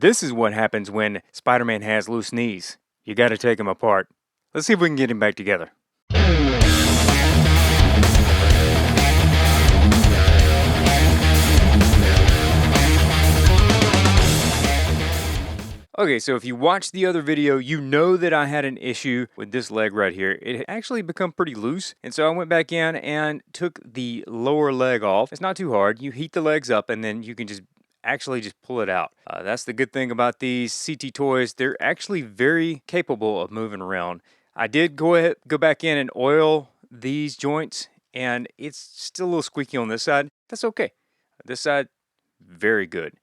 This is what happens when Spider-Man has loose knees. You gotta take him apart. Let's see if we can get him back together. Okay, so if you watched the other video, you know that I had an issue with this leg right here. It had actually become pretty loose, and so I went back in and took the lower leg off. It's not too hard. You heat the legs up, and then you can just pull it out. That's the good thing about these CT toys. They're actually very capable of moving around. I did go back in and oil these joints, and it's still a little squeaky on this side. That's okay. This side, very good.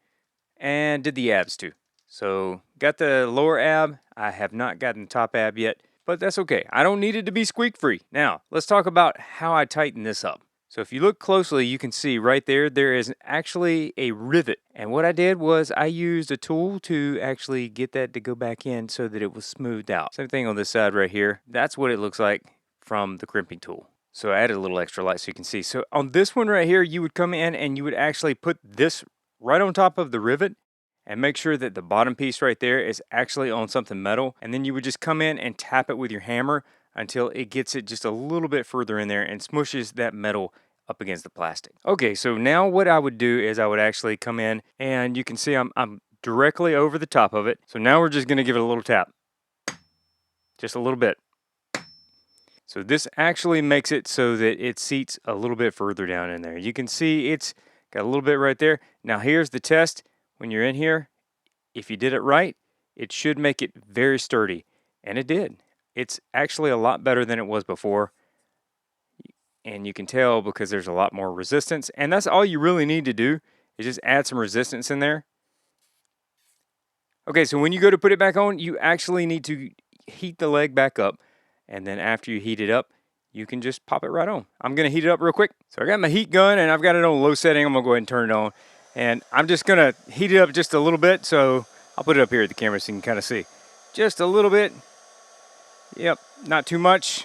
And did the abs too. So got the lower ab. I have not gotten the top ab yet, but that's okay. I don't need it to be squeak free. Now, let's talk about how I tighten this up. So if you look closely, you can see right there, there is actually a rivet. And what I did was I used a tool to actually get that to go back in so that it was smoothed out. Same thing on this side right here. That's what it looks like from the crimping tool. So I added a little extra light so you can see. So on this one right here, you would come in and you would actually put this right on top of the rivet and make sure that the bottom piece right there is actually on something metal. And then you would just come in and tap it with your hammer until it gets it just a little bit further in there and smushes that metal up against the plastic. Okay, so now what I would do is I would actually come in and you can see I'm directly over the top of it. So now we're just gonna give it a little tap. Just a little bit. So this actually makes it so that it seats a little bit further down in there. You can see it's got a little bit right there. Now here's the test. When you're in here, if you did it right, it should make it very sturdy. And it did. It's actually a lot better than it was before. And you can tell because there's a lot more resistance. And that's all you really need to do is just add some resistance in there. Okay, so when you go to put it back on, you actually need to heat the leg back up. And then after you heat it up, you can just pop it right on. I'm going to heat it up real quick. So I got my heat gun and I've got it on low setting. I'm going to go ahead and turn it on. And I'm just going to heat it up just a little bit. So I'll put it up here at the camera so you can kind of see. Just a little bit. Yep, not too much.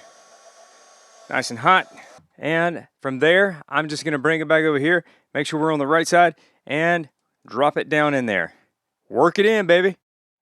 Nice and hot. And from there, I'm just going to bring it back over here. Make sure we're on the right side. And drop it down in there. Work it in, baby.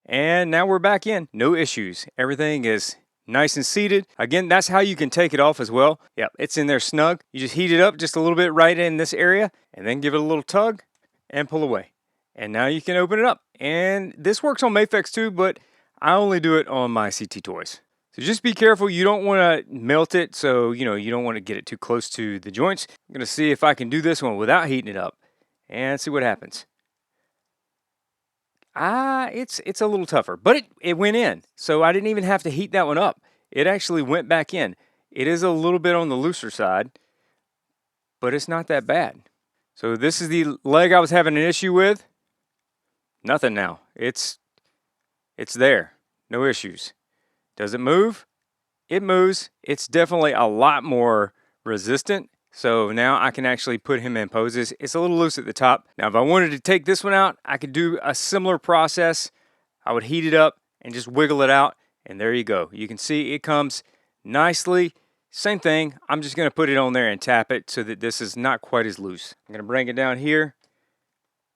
And now we're back in. No issues. Everything is nice and seated. Again, that's how you can take it off as well. Yep, it's in there snug. You just heat it up just a little bit right in this area. And then give it a little tug and pull away. And now you can open it up. And this works on Mafex too, but I only do it on my CT toys. So just be careful. You don't want to melt it. So, you don't want to get it too close to the joints. I'm going to see if I can do this one without heating it up and see what happens. It's a little tougher, but it went in. So I didn't even have to heat that one up. It actually went back in. It is a little bit on the looser side, but it's not that bad. So this is the leg I was having an issue with. Nothing now. It's there. No issues. Does it move? It moves. It's definitely a lot more resistant. So now I can actually put him in poses. It's a little loose at the top. Now if I wanted to take this one out, I could do a similar process. I would heat it up and just wiggle it out. And there you go. You can see it comes nicely. Same thing. I'm just going to put it on there and tap it so that this is not quite as loose. I'm going to bring it down here.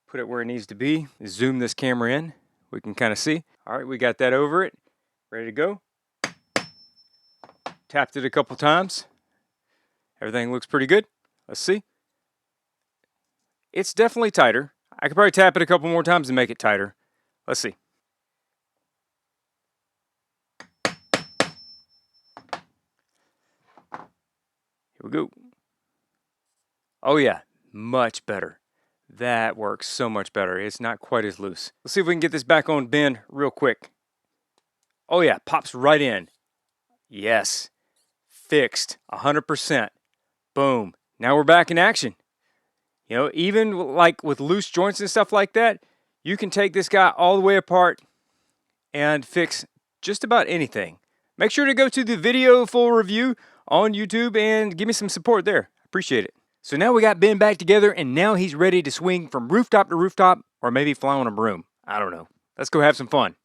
Put it where it needs to be. Zoom this camera in. We can kind of see. All right, we got that over it. Ready to go. Tapped it a couple times. Everything looks pretty good. Let's see. It's definitely tighter. I could probably tap it a couple more times and make it tighter. Let's see. Here we go. Oh yeah, much better. That works so much better. It's not quite as loose. Let's see if we can get this back on bend real quick. Oh yeah, pops right in. Yes. Fixed. 100%. Boom. Now we're back in action. Even like with loose joints and stuff like that, you can take this guy all the way apart and fix just about anything. Make sure to go to the video full review on YouTube and give me some support there. Appreciate it. So now we got Ben back together and now he's ready to swing from rooftop to rooftop or maybe fly on a broom. I don't know. Let's go have some fun.